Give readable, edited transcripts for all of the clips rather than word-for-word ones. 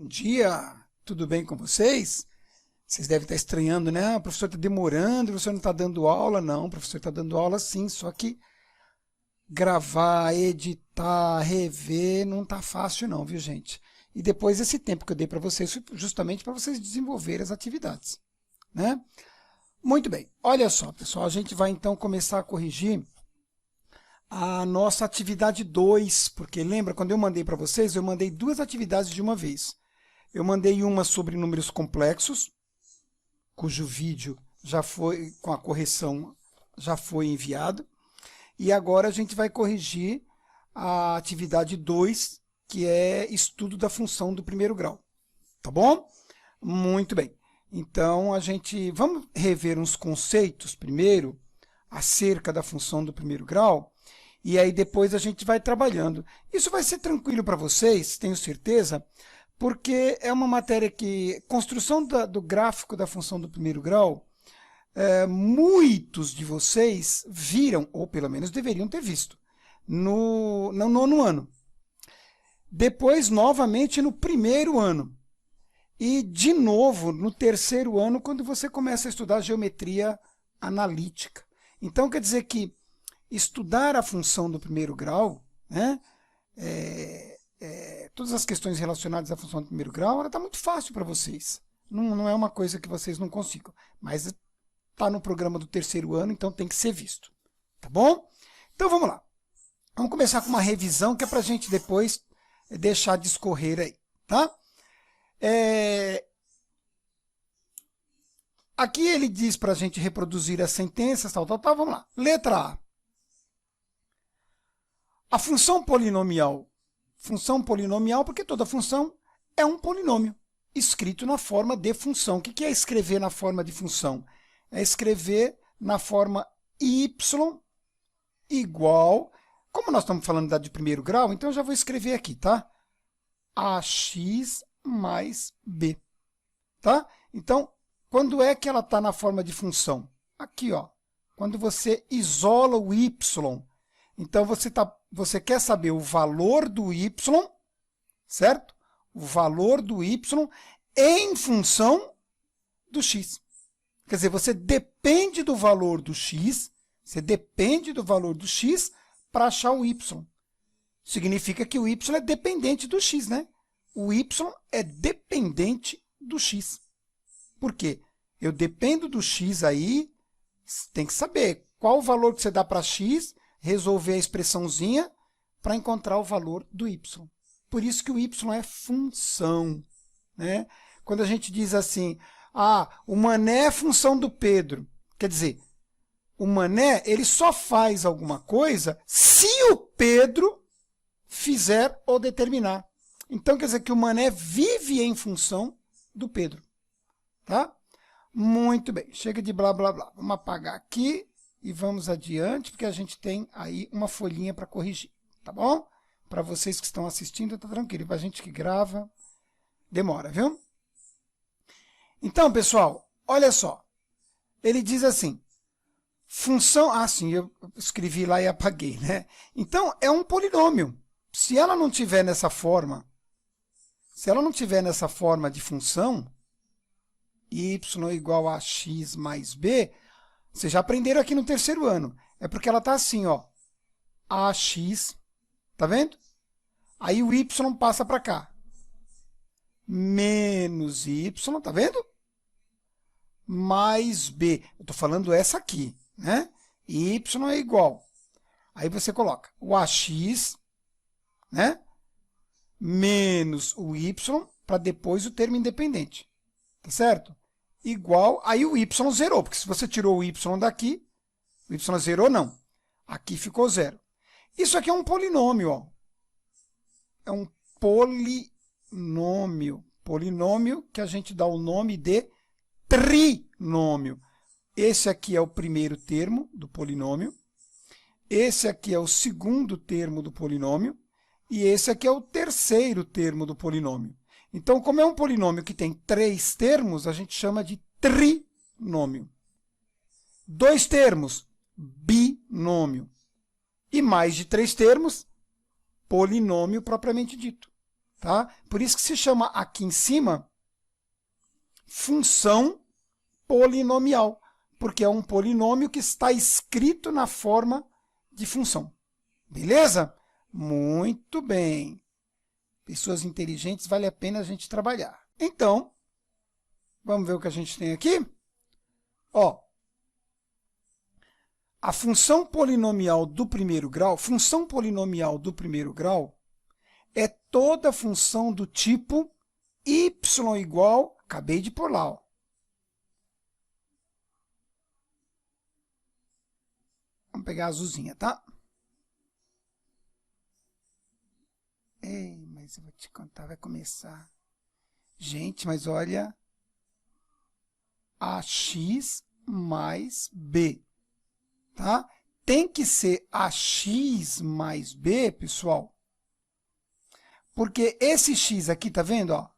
dia, tudo bem com vocês? Vocês devem estar estranhando, né? O professor está demorando, o professor não está dando aula. Não, o professor está dando aula sim, só que gravar, editar, rever não está fácil não, viu gente? E depois esse tempo que eu dei para vocês foi justamente para vocês desenvolverem as atividades, né? Muito bem, olha só pessoal, a gente vai então começar a corrigir a nossa atividade 2, porque lembra, quando eu mandei para vocês, eu mandei duas atividades de uma vez. Eu mandei uma sobre números complexos, cujo vídeo já foi, com a correção, já foi enviado. E agora a gente vai corrigir a atividade 2, que é estudo da função do primeiro grau. Tá bom? Muito bem. Então, vamos rever uns conceitos primeiro acerca da função do primeiro grau, e aí depois a gente vai trabalhando. Isso vai ser tranquilo para vocês, tenho certeza, porque é uma matéria que, construção do gráfico da função do primeiro grau, muitos de vocês viram, ou pelo menos deveriam ter visto, no nono ano. Depois, novamente, no primeiro ano. E, de novo, no terceiro ano, quando você começa a estudar geometria analítica. Então, quer dizer que estudar a função do primeiro grau, né, todas as questões relacionadas à função do primeiro grau, ela está muito fácil para vocês. Não é uma coisa que vocês não consigam, mas está no programa do terceiro ano, então tem que ser visto. Tá bom? Então vamos lá. Vamos começar com uma revisão que é para a gente depois deixar discorrer aí. Tá? Aqui ele diz para a gente reproduzir as sentenças, tal. Vamos lá. Letra A. A função polinomial porque toda função é um polinômio, escrito na forma de função. O que é escrever na forma de função? É escrever na forma y igual, como nós estamos falando da de primeiro grau, então eu já vou escrever aqui, tá? Ax mais b, tá? Então, quando é que ela está na forma de função? Aqui, ó, quando você isola o y. Então, você quer saber o valor do y, certo? O valor do y em função do x. Quer dizer, você depende do valor do x, para achar o y. Significa que o y é dependente do x, né? O y é dependente do x. Por quê? Eu dependo do x aí, tem que saber qual o valor que você dá para x, resolver a expressãozinha para encontrar o valor do y. Por isso que o y é função, né? Quando a gente diz assim, o Mané é função do Pedro, quer dizer, o Mané ele só faz alguma coisa se o Pedro fizer ou determinar. Então, quer dizer que o Mané vive em função do Pedro. Tá? Muito bem, chega de blá, blá, blá. Vamos apagar aqui e vamos adiante, porque a gente tem aí uma folhinha para corrigir, tá bom? Para vocês que estão assistindo, tá tranquilo. Para a gente que grava, demora, viu? Então, pessoal, olha só. Ele diz assim, função... sim, eu escrevi lá e apaguei, né? Então, é um polinômio. Se ela não tiver nessa forma, de função, y igual a x mais b, vocês já aprenderam aqui no terceiro ano. É porque ela está assim, ó, ax, tá vendo? Aí o y passa para cá. Menos y, tá vendo? Mais b. Eu estou falando essa aqui, né? Y é igual. Aí você coloca o ax, né? Menos o y, para depois o termo independente. Tá certo? Igual, aí o y zerou, porque se você tirou o y daqui, o y zerou não. Aqui ficou zero. Isso aqui é um polinômio, ó. É um polinômio. Polinômio que a gente dá o nome de trinômio. Esse aqui é o primeiro termo do polinômio. Esse aqui é o segundo termo do polinômio. E esse aqui é o terceiro termo do polinômio. Então, como é um polinômio que tem 3 termos, a gente chama de trinômio. 2 termos, binômio. E mais de 3 termos, polinômio propriamente dito. Tá? Por isso que se chama aqui em cima função polinomial, porque é um polinômio que está escrito na forma de função. Beleza? Muito bem. Pessoas inteligentes, vale a pena a gente trabalhar. Então, vamos ver o que a gente tem aqui? Ó, a função polinomial do primeiro grau, é toda função do tipo y igual, acabei de pôr lá, ó. Vamos pegar a azulzinha, tá? Ei, mas eu vou te contar, vai começar. Gente, mas olha, ax mais b, tá? Tem que ser ax mais b, pessoal, porque esse x aqui, tá vendo, ó?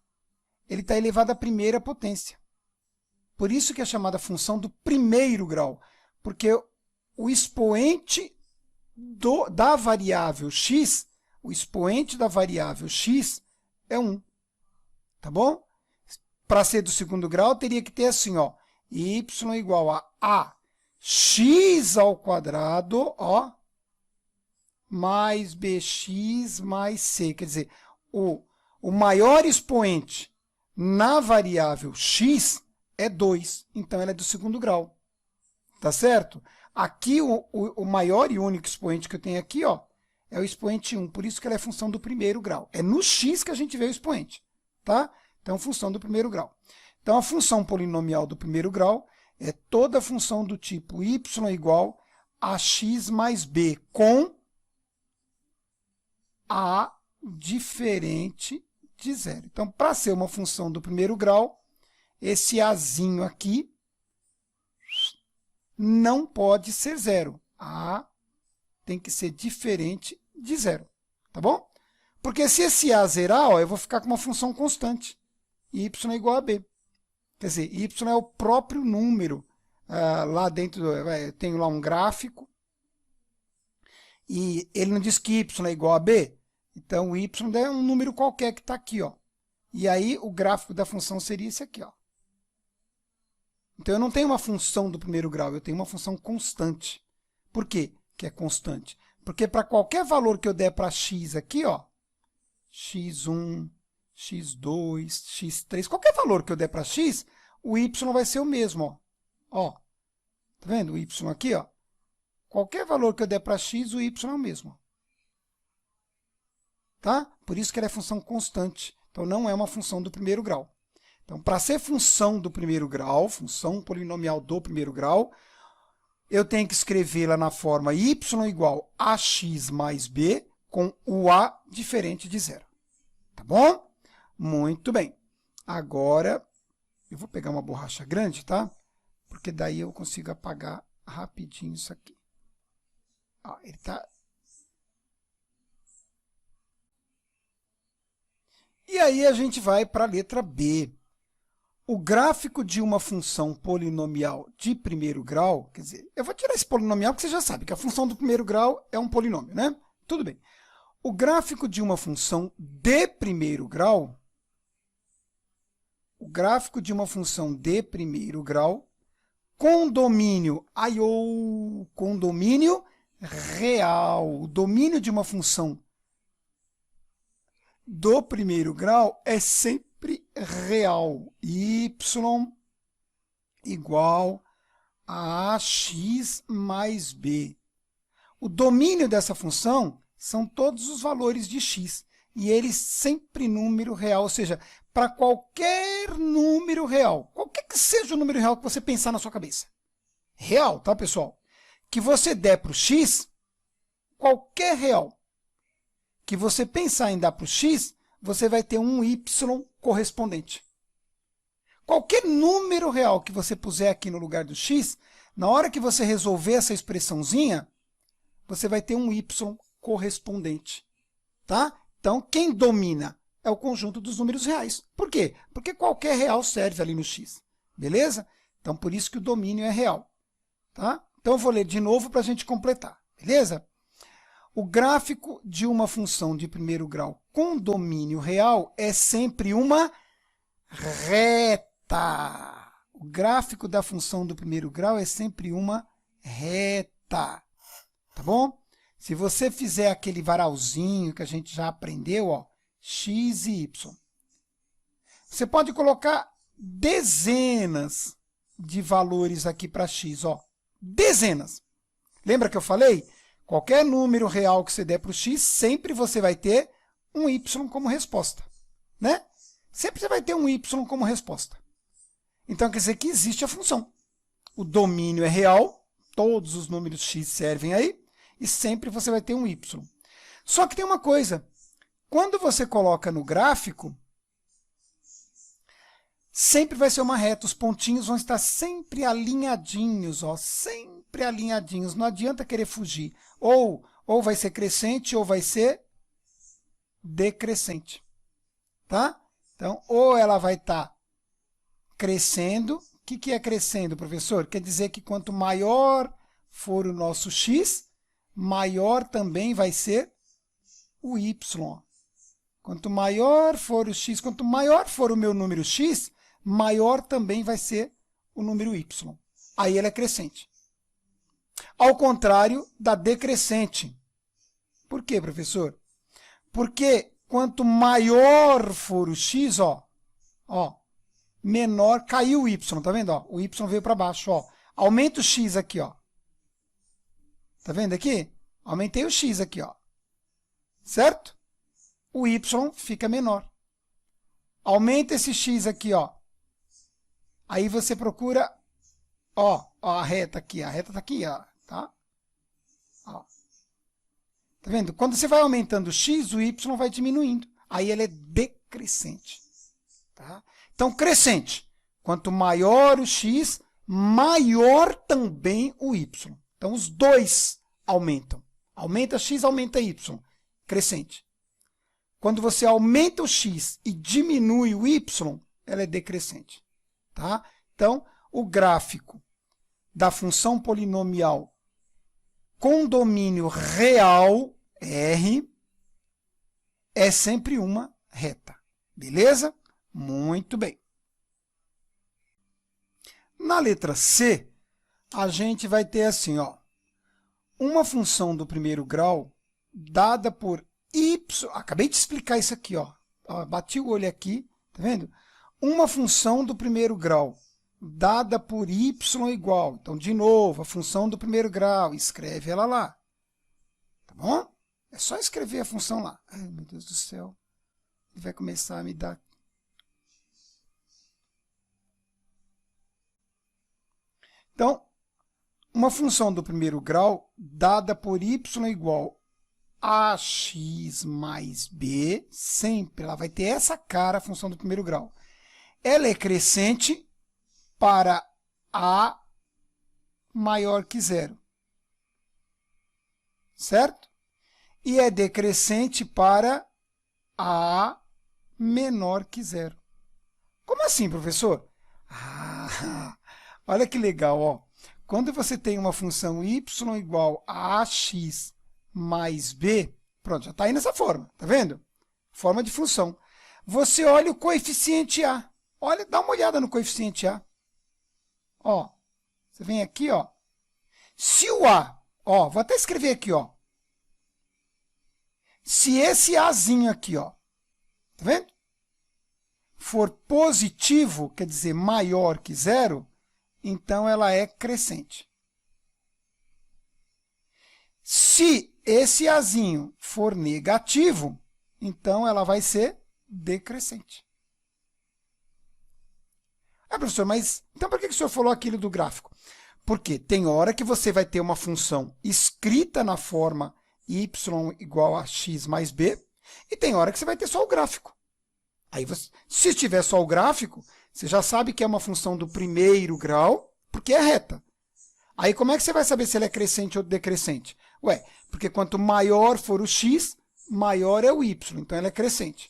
Ele está elevado à primeira potência. Por isso que é chamada função do primeiro grau, porque o expoente da variável x, é 1, tá bom? Para ser do segundo grau, teria que ter assim, ó, y igual a x ao quadrado, ó, mais bx mais c. Quer dizer, o maior expoente na variável x é 2, então ela é do segundo grau, tá certo? Aqui, o maior e único expoente que eu tenho aqui, ó, é o expoente 1, por isso que ela é função do primeiro grau. É no x que a gente vê o expoente, tá? Então, função do primeiro grau. Então, a função polinomial do primeiro grau é toda função do tipo y igual a x mais b com a diferente de zero. Então, para ser uma função do primeiro grau, esse azinho aqui não pode ser zero. A tem que ser diferente de zero, tá bom? Porque se esse a zerar, ó, eu vou ficar com uma função constante, y é igual a b. Quer dizer, y é o próprio número. Lá dentro, eu tenho lá um gráfico, e ele não diz que y é igual a b, então o y é um número qualquer que está aqui, ó. E aí o gráfico da função seria esse aqui, ó. Então eu não tenho uma função do primeiro grau, eu tenho uma função constante. Por quê que é constante? Porque para qualquer valor que eu der para x aqui, ó, x1, x2, x3, qualquer valor que eu der para x, o y vai ser o mesmo, ó. Tá vendo o y aqui, ó? Qualquer valor que eu der para x, o y é o mesmo. Tá? Por isso que ela é função constante. Então, não é uma função do primeiro grau. Então, para ser função do primeiro grau, função polinomial do primeiro grau, eu tenho que escrevê-la na forma y igual a x mais b com o a diferente de zero. Tá bom? Muito bem. Agora, eu vou pegar uma borracha grande, tá? Porque daí eu consigo apagar rapidinho isso aqui. Ó, ele tá... E aí a gente vai para a letra B. O gráfico de uma função polinomial de primeiro grau, quer dizer, eu vou tirar esse polinomial porque você já sabe que a função do primeiro grau é um polinômio, né? Tudo bem. O gráfico de uma função de primeiro grau, com domínio, com domínio real. O domínio de uma função do primeiro grau é sempre real. Y igual a x mais b. O domínio dessa função são todos os valores de x. E ele sempre número real, ou seja, para qualquer número real, qualquer que seja o número real que você pensar na sua cabeça. Real, tá, pessoal? Que você der para o x, qualquer real que você pensar em dar para o x, você vai ter um y correspondente. Qualquer número real que você puser aqui no lugar do x, na hora que você resolver essa expressãozinha, você vai ter um y correspondente. Tá? Então, quem domina é o conjunto dos números reais. Por quê? Porque qualquer real serve ali no x. Beleza? Então, por isso que o domínio é real. Tá? Então, eu vou ler de novo para a gente completar. Beleza? O gráfico de uma função de primeiro grau com domínio real é sempre uma reta. O gráfico da função do primeiro grau é sempre uma reta. Tá bom? Se você fizer aquele varalzinho que a gente já aprendeu, ó, x e y, você pode colocar dezenas de valores aqui para x, ó, dezenas. Lembra que eu falei? Qualquer número real que você der para o x, sempre você vai ter um y como resposta, né? Sempre você vai ter um y como resposta. Então, quer dizer que existe a função. O domínio é real, todos os números x servem aí, e sempre você vai ter um y. Só que tem uma coisa, quando você coloca no gráfico, sempre vai ser uma reta, os pontinhos vão estar sempre alinhadinhos, ó, sempre alinhadinhos, não adianta querer fugir. Ou vai ser crescente ou vai ser decrescente. Tá? Então, ou ela vai estar crescendo. O que é crescendo, professor? Quer dizer que quanto maior for o nosso x, maior também vai ser o y. Quanto maior for o x, quanto maior for o meu número x, maior também vai ser o número y. Aí ela é crescente. Ao contrário da decrescente. Por quê, professor? Porque quanto maior for o x, ó, menor, caiu o y, tá vendo? Ó, o y veio para baixo, ó. Aumenta o x aqui, ó. Tá vendo aqui? Aumentei o x aqui, ó. Certo? O y fica menor. Aumenta esse x aqui, ó. Aí você procura, ó, a reta aqui. A reta tá aqui, ó, tá? Ó. Tá vendo? Quando você vai aumentando o x, o y vai diminuindo. Aí ele é decrescente. Tá? Então, crescente. Quanto maior o x, maior também o y. Então, os dois aumentam. Aumenta x, aumenta y. Crescente. Quando você aumenta o x e diminui o y, ela é decrescente. Tá? Então, o gráfico da função polinomial com domínio real, R, é sempre uma reta. Beleza? Muito bem. Na letra C, a gente vai ter assim, ó, uma função do primeiro grau dada por y. Acabei de explicar isso aqui, ó. Bati o olho aqui, tá vendo? Uma função do primeiro grau dada por y igual. Então, de novo, a função do primeiro grau, escreve ela lá. Tá bom? É só escrever a função lá. Ai, meu Deus do céu. Ele vai começar a me dar... Então, uma função do primeiro grau dada por y igual a x mais b, sempre ela vai ter essa cara, a função do primeiro grau. Ela é crescente para a maior que zero. Certo? E é decrescente para a menor que zero. Como assim, professor? Olha que legal, ó. Quando você tem uma função y igual a ax mais b, pronto, já está aí nessa forma, tá vendo? Forma de função. Você olha o coeficiente a. Olha, dá uma olhada no coeficiente a. Ó, você vem aqui, ó. Se o a, ó, vou até escrever aqui, ó. Se esse azinho aqui, ó, tá vendo? For positivo, quer dizer maior que zero, então ela é crescente. Se esse azinho for negativo, então ela vai ser decrescente. Ah, professor, mas então por que o senhor falou aquilo do gráfico? Porque tem hora que você vai ter uma função escrita na forma y igual a x mais b, e tem hora que você vai ter só o gráfico. Aí se tiver só o gráfico, você já sabe que é uma função do primeiro grau, porque é reta. Aí como é que você vai saber se ela é crescente ou decrescente? Ué, porque quanto maior for o x, maior é o y, então ela é crescente.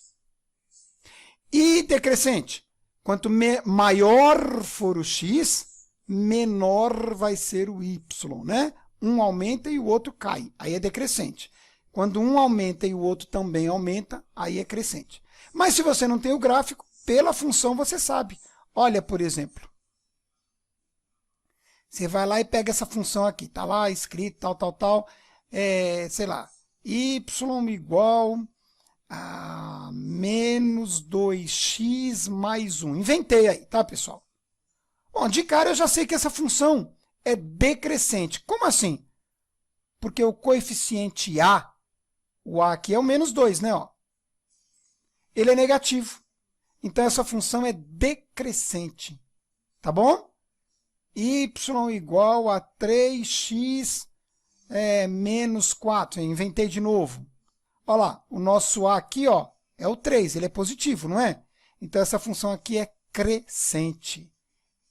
E decrescente? Quanto maior for o x, menor vai ser o y, né? Um aumenta e o outro cai, aí é decrescente. Quando um aumenta e o outro também aumenta, aí é crescente. Mas se você não tem o gráfico, pela função você sabe. Olha, por exemplo, você vai lá e pega essa função aqui, está lá escrito tal, sei lá, y igual a menos 2x mais 1. Inventei aí, tá, pessoal? Bom, de cara eu já sei que essa função é decrescente. Como assim? Porque o coeficiente a, o a aqui é o menos 2, né? Ó. Ele é negativo. Então, essa função é decrescente. Tá bom? Y igual a 3x menos 4. Eu inventei de novo. Olha lá, o nosso a aqui ó, é o 3, ele é positivo, não é? Então, essa função aqui é crescente.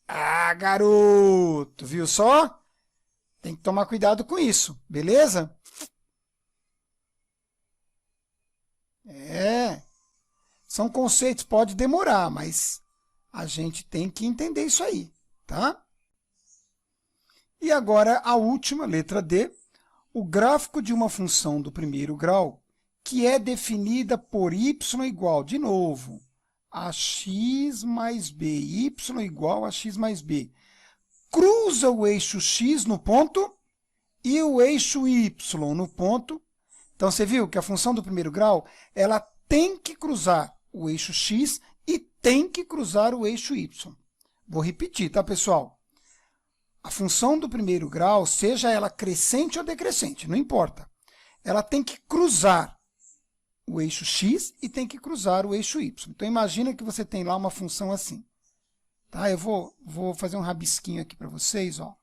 Ah, garoto! Viu só? Tem que tomar cuidado com isso, beleza? São conceitos, pode demorar, mas a gente tem que entender isso aí, tá? E agora a última, letra D, o gráfico de uma função do primeiro grau que é definida por y igual, de novo, a x mais b, y igual a x mais b. Cruza o eixo x no ponto e o eixo y no ponto. Então, você viu que a função do primeiro grau ela tem que cruzar o eixo x e tem que cruzar o eixo y. Vou repetir, tá, pessoal? A função do primeiro grau, seja ela crescente ou decrescente, não importa. Ela tem que cruzar o eixo x e tem que cruzar o eixo y. Então, imagina que você tem lá uma função assim. Tá? Eu vou fazer um rabisquinho aqui para vocês. Ó.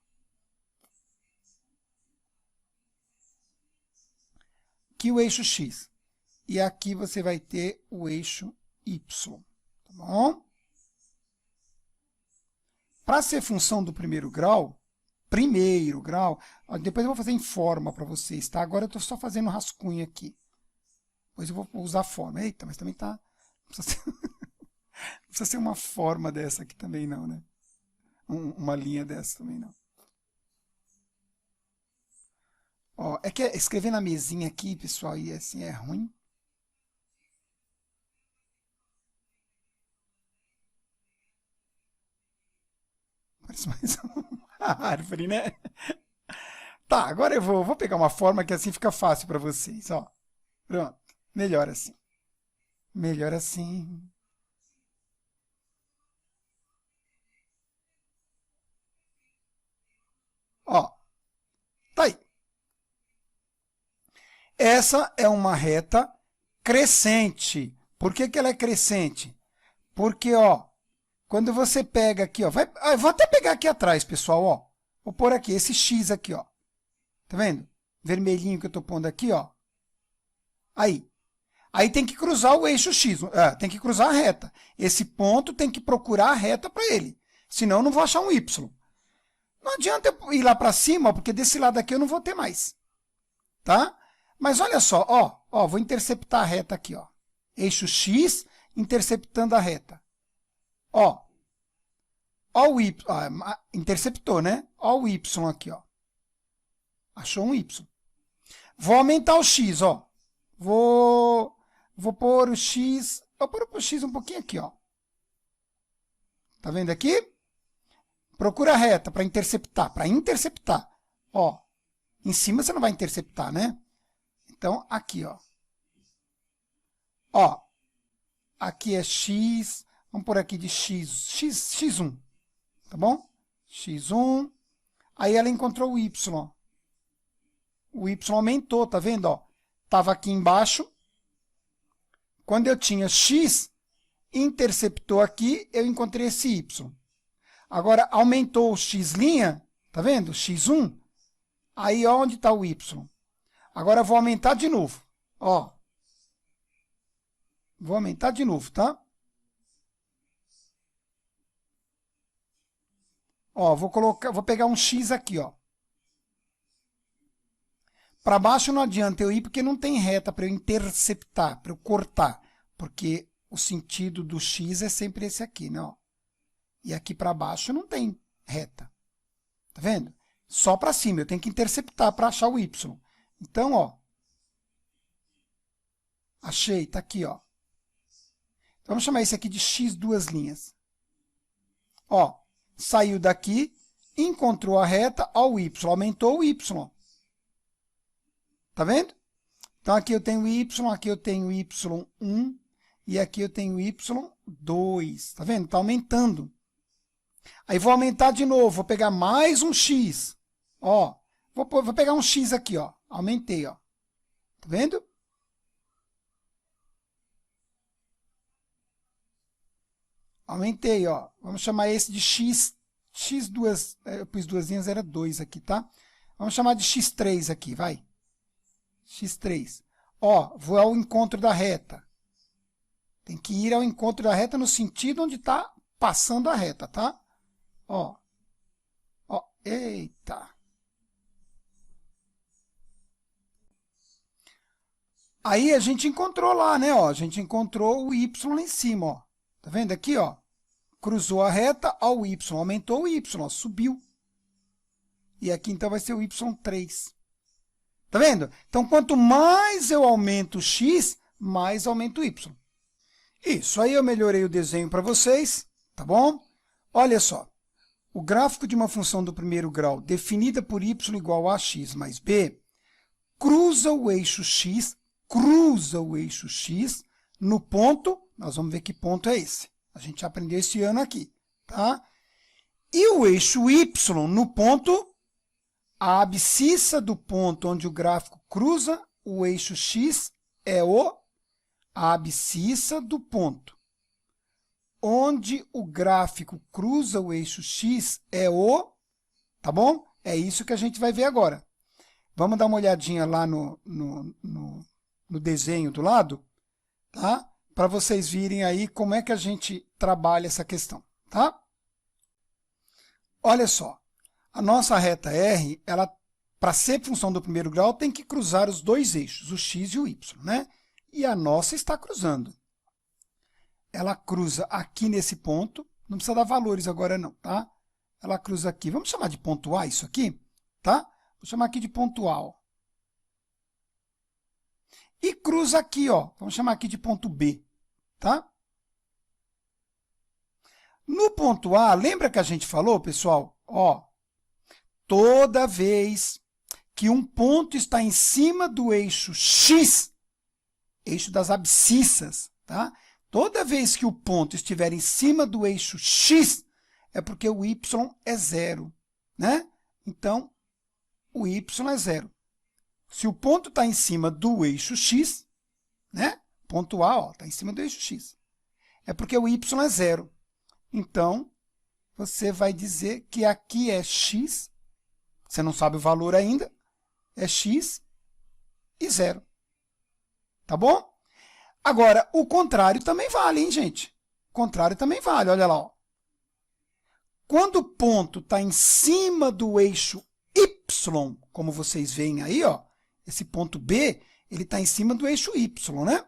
Aqui o eixo x. E aqui você vai ter o eixo y. Tá bom? Para ser função do primeiro grau, depois eu vou fazer em forma para vocês, tá? Agora eu estou só fazendo rascunho aqui. Depois eu vou usar forma. Eita, mas também tá... Não precisa ser uma forma dessa aqui também não, né? Uma linha dessa também não. Ó, é que escrever na mesinha aqui, pessoal, e assim é ruim. Parece mais uma árvore, né? Tá, agora eu vou pegar uma forma que assim fica fácil para vocês. Ó. Pronto, melhor assim. Melhor assim. Ó, tá aí. Essa é uma reta crescente. Por que ela é crescente? Porque, ó, quando você pega aqui, ó, eu vou até pegar aqui atrás, pessoal, ó. Vou pôr aqui, esse X aqui, ó. Tá vendo? Vermelhinho que eu tô pondo aqui, ó. Aí. Aí tem que cruzar o eixo X, tem que cruzar a reta. Esse ponto tem que procurar a reta para ele. Senão eu não vou achar um Y. Não adianta eu ir lá para cima, porque desse lado aqui eu não vou ter mais. Tá? Mas olha só, ó, vou interceptar a reta aqui, ó. Eixo X interceptando a reta. Ó o Y, interceptou, né? Ó o Y aqui, ó. Achou um Y. Vou aumentar o X, ó. Vou pôr o X, vou pôr o X um pouquinho aqui, ó. Tá vendo aqui? Procura a reta para interceptar, Ó, em cima você não vai interceptar, né? Então, aqui, ó. Ó, aqui é X, vamos por aqui de X1, tá bom? X1, aí ela encontrou o Y. O Y aumentou, tá vendo? Ó, estava aqui embaixo. Quando eu tinha X, interceptou aqui, eu encontrei esse Y. Agora, aumentou o X', tá vendo? X1. Aí, ó, onde está o Y? Agora, eu vou aumentar de novo. Ó. Vou aumentar de novo, tá? Ó, vou pegar um X aqui, ó. Para baixo não adianta eu ir porque não tem reta para eu interceptar, para eu cortar. Porque o sentido do X é sempre esse aqui, né? Ó. E aqui para baixo não tem reta. Tá vendo? Só para cima, eu tenho que interceptar para achar o Y. Então, ó, Achei, está aqui, ó. Então, vamos chamar esse aqui de x duas linhas. Ó, saiu daqui, encontrou a reta, ó, o y, aumentou o y. Tá vendo? Então, aqui eu tenho y, aqui eu tenho y1 e aqui eu tenho y2. Tá vendo? Está aumentando. Aí vou aumentar de novo, vou pegar mais um x. Ó, vou pegar um x aqui, ó. Aumentei, ó. Tá vendo? Aumentei, ó. Vamos chamar esse de x. X2, eu pus duas linhas, era 2 aqui, tá? Vamos chamar de x3 aqui, vai. x3. Ó, vou ao encontro da reta. Tem que ir ao encontro da reta no sentido onde está passando a reta, tá? Ó. Ó, eita. Aí a gente encontrou lá, né? Ó, a gente encontrou o y lá em cima, ó. Tá vendo aqui, ó? Cruzou a reta, ó, o y, aumentou o y, ó, subiu. E aqui, então, vai ser o y3. Tá vendo? Então, quanto mais eu aumento o x, mais aumento o y. Isso, aí eu melhorei o desenho para vocês, tá bom? Olha só, o gráfico de uma função do primeiro grau definida por y igual a x mais b, cruza o eixo x no ponto, nós vamos ver que ponto é esse. A gente aprendeu esse ano aqui, tá? E o eixo y no ponto, a abscissa do ponto onde o gráfico cruza o eixo x é a abscissa do ponto onde o gráfico cruza o eixo x é tá bom? É isso que a gente vai ver agora. Vamos dar uma olhadinha lá no desenho do lado, tá? Para vocês virem aí como é que a gente trabalha essa questão, tá? Olha só, a nossa reta R, ela, para ser função do primeiro grau, tem que cruzar os dois eixos, o x e o y, né? E a nossa está cruzando. Ela cruza aqui nesse ponto, não precisa dar valores agora não, tá? Ela cruza aqui, vamos chamar de ponto A isso aqui, tá? Vou chamar aqui de ponto A, ó. E cruza aqui, ó, vamos chamar aqui de ponto B, tá? No ponto A, lembra que a gente falou, pessoal? Ó, toda vez que um ponto está em cima do eixo x, eixo das abscissas, tá? Toda vez que o ponto estiver em cima do eixo x, é porque o y é zero, né? Então, o y é zero. Se o ponto está em cima do eixo x, né? Ponto A, ó, está em cima do eixo x, é porque o y é zero. Então, você vai dizer que aqui é x, você não sabe o valor ainda, é x e zero. Tá bom? Agora, o contrário também vale, hein, gente? O contrário também vale, olha lá. Ó. Quando o ponto está em cima do eixo y, como vocês veem aí, ó, esse ponto B, ele está em cima do eixo y, né?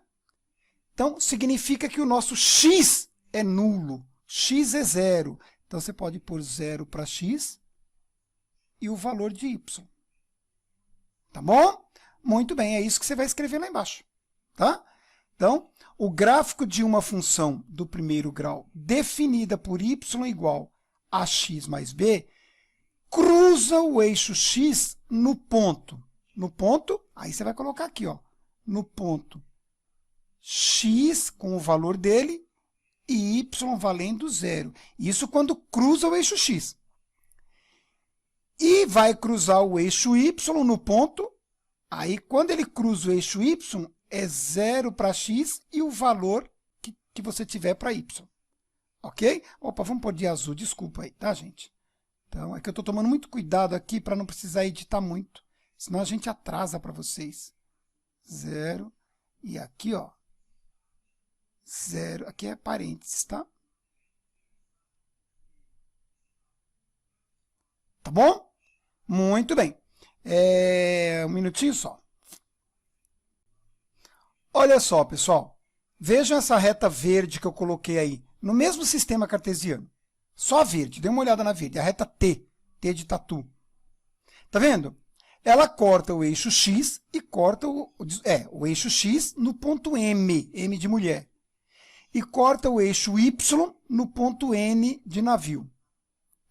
Então, significa que o nosso x é nulo, x é zero. Então, você pode pôr zero para x e o valor de y. Tá bom? Muito bem, é isso que você vai escrever lá embaixo, tá? Então, o gráfico de uma função do primeiro grau definida por y igual a x mais b cruza o eixo x no ponto. No ponto, aí você vai colocar aqui, ó, no ponto x com o valor dele e y valendo zero. Isso quando cruza o eixo x. E vai cruzar o eixo y no ponto, aí quando ele cruza o eixo y, é zero para x e o valor que você tiver para y. Ok? Opa, vamos pôr de azul, desculpa aí, tá, gente? Então, é que eu estou tomando muito cuidado aqui para não precisar editar muito, senão a gente atrasa para vocês. Zero, e aqui, ó, zero, aqui é parênteses, tá? Tá bom? Muito bem. Um minutinho só. Olha só, pessoal. Vejam essa reta verde que eu coloquei aí, no mesmo sistema cartesiano. Só verde, dê uma olhada na verde, a reta T, T de tatu. Tá vendo? ela corta o eixo x e corta o eixo x no ponto M, M de mulher, e corta o eixo y no ponto N de navio.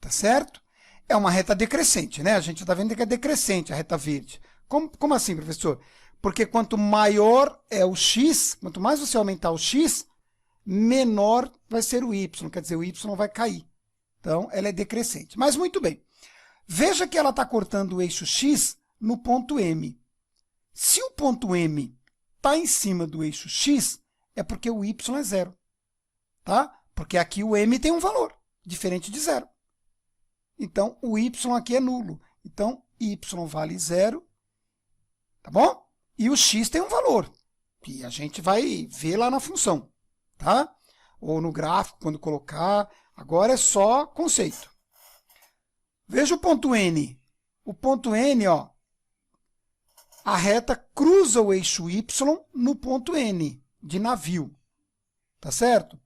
Tá certo? É uma reta decrescente, né? A gente está vendo que é decrescente a reta verde. Como assim, professor? Porque quanto maior é o x, quanto mais você aumentar o x, menor vai ser o y, quer dizer, o y vai cair. Então, ela é decrescente. Mas muito bem. Veja que ela está cortando o eixo x no ponto M. Se o ponto M está em cima do eixo x, é porque o y é zero. Tá? Porque aqui o M tem um valor, diferente de zero. Então, o y aqui é nulo. Então, y vale zero. Tá bom? E o x tem um valor, que a gente vai ver lá na função. Tá? Ou no gráfico, quando colocar. Agora é só conceito. Veja o ponto N. O ponto N, ó, a reta cruza o eixo Y no ponto N, de navio. Tá certo?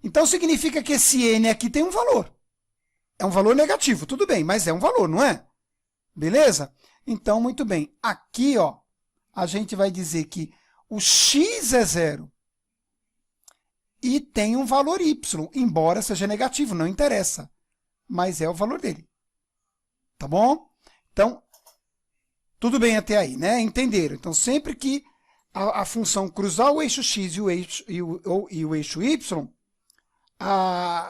Então, significa que esse N aqui tem um valor. É um valor negativo, tudo bem, mas é um valor, não é? Beleza? Então, muito bem. Aqui, ó, a gente vai dizer que o x é zero e tem um valor y, embora seja negativo, não interessa, mas é o valor dele. Tá bom? Então, tudo bem até aí, né? Entenderam? Então, sempre que a função cruzar o eixo x e o eixo y,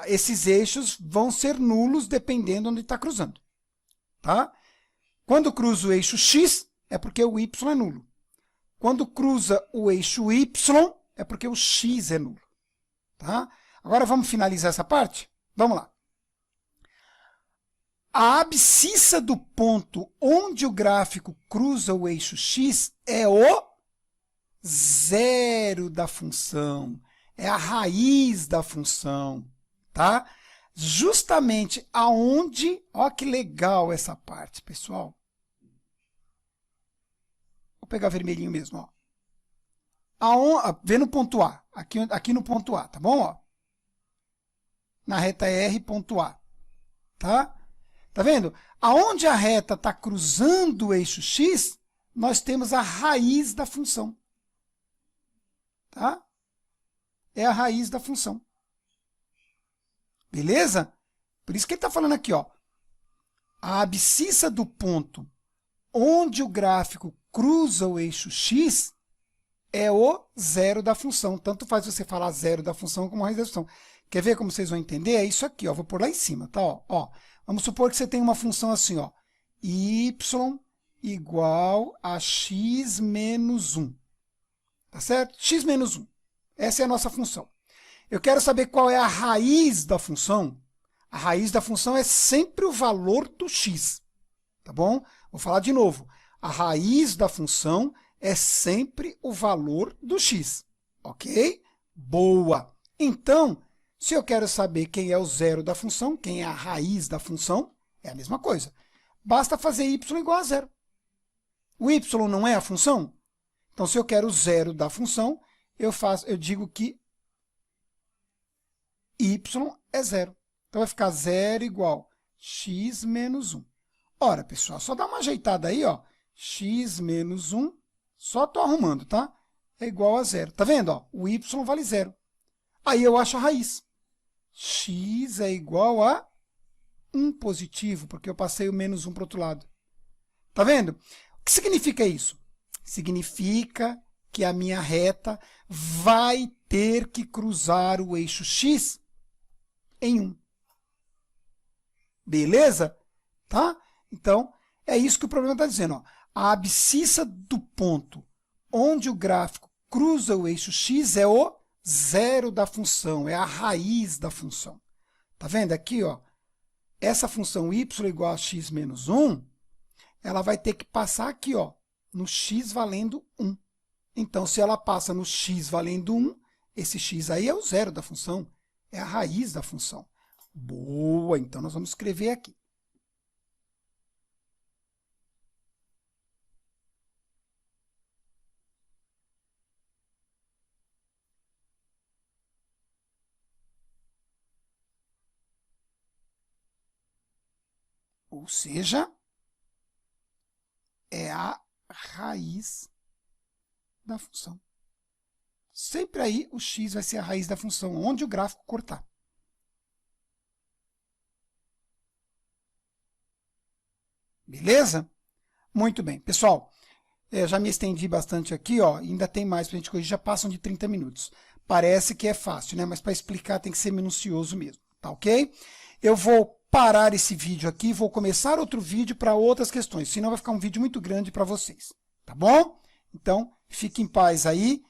esses eixos vão ser nulos dependendo onde está cruzando. Tá? Quando cruza o eixo x, é porque o y é nulo. Quando cruza o eixo y, é porque o x é nulo. Tá? Agora vamos finalizar essa parte? Vamos lá. A abscissa do ponto onde o gráfico cruza o eixo x é o zero da função. É a raiz da função. Tá? Justamente aonde... Olha que legal essa parte, pessoal. Vou pegar vermelhinho mesmo, ó. Vê no ponto A, aqui no ponto A, tá bom? Ó. Na reta R, ponto A. Tá? Tá vendo? Aonde a reta está cruzando o eixo x, nós temos a raiz da função. Tá? É a raiz da função. Beleza? Por isso que ele está falando aqui, ó. A abscissa do ponto onde o gráfico cruza o eixo x é o zero da função. Tanto faz você falar zero da função como raiz da função. Quer ver como vocês vão entender? É isso aqui, ó. Vou pôr lá em cima, tá? Ó, vamos supor que você tem uma função assim, ó. Y igual a x menos 1. Tá certo? X menos 1. Essa é a nossa função. Eu quero saber qual é a raiz da função. A raiz da função é sempre o valor do x. Tá bom? Vou falar de novo. A raiz da função é sempre o valor do x. Ok? Boa! Então, se eu quero saber quem é o zero da função, quem é a raiz da função, é a mesma coisa. Basta fazer y igual a zero. O y não é a função? Então, se eu quero o zero da função, eu digo que y é zero. Então, vai ficar zero igual x menos 1. Ora, pessoal, só dá uma ajeitada aí, ó. X menos 1, só estou arrumando, tá? É igual a zero. Tá vendo? Ó? O y vale zero. Aí eu acho a raiz. X é igual a 1 positivo, porque eu passei o menos 1 para o outro lado. Tá vendo? O que significa isso? Significa que a minha reta vai ter que cruzar o eixo x em 1. Beleza? Tá? Então, é isso que o problema está dizendo. Ó. A abscissa do ponto onde o gráfico cruza o eixo x é o zero da função, é a raiz da função. Tá vendo aqui, ó? Essa função y igual a x menos 1, ela vai ter que passar aqui, ó, no x valendo 1. Então, se ela passa no x valendo 1, esse x aí é o zero da função, é a raiz da função. Boa! Então, nós vamos escrever aqui. Ou seja, é a raiz da função. Sempre aí o x vai ser a raiz da função, onde o gráfico cortar. Beleza? Muito bem. Pessoal, eu já me estendi bastante aqui, ó, ainda tem mais para a gente corrigir, já passam de 30 minutos. Parece que é fácil, né? Mas para explicar tem que ser minucioso mesmo, tá ok? Eu vou parar esse vídeo aqui, vou começar outro vídeo para outras questões, senão vai ficar um vídeo muito grande para vocês, tá bom? Então, fique em paz aí.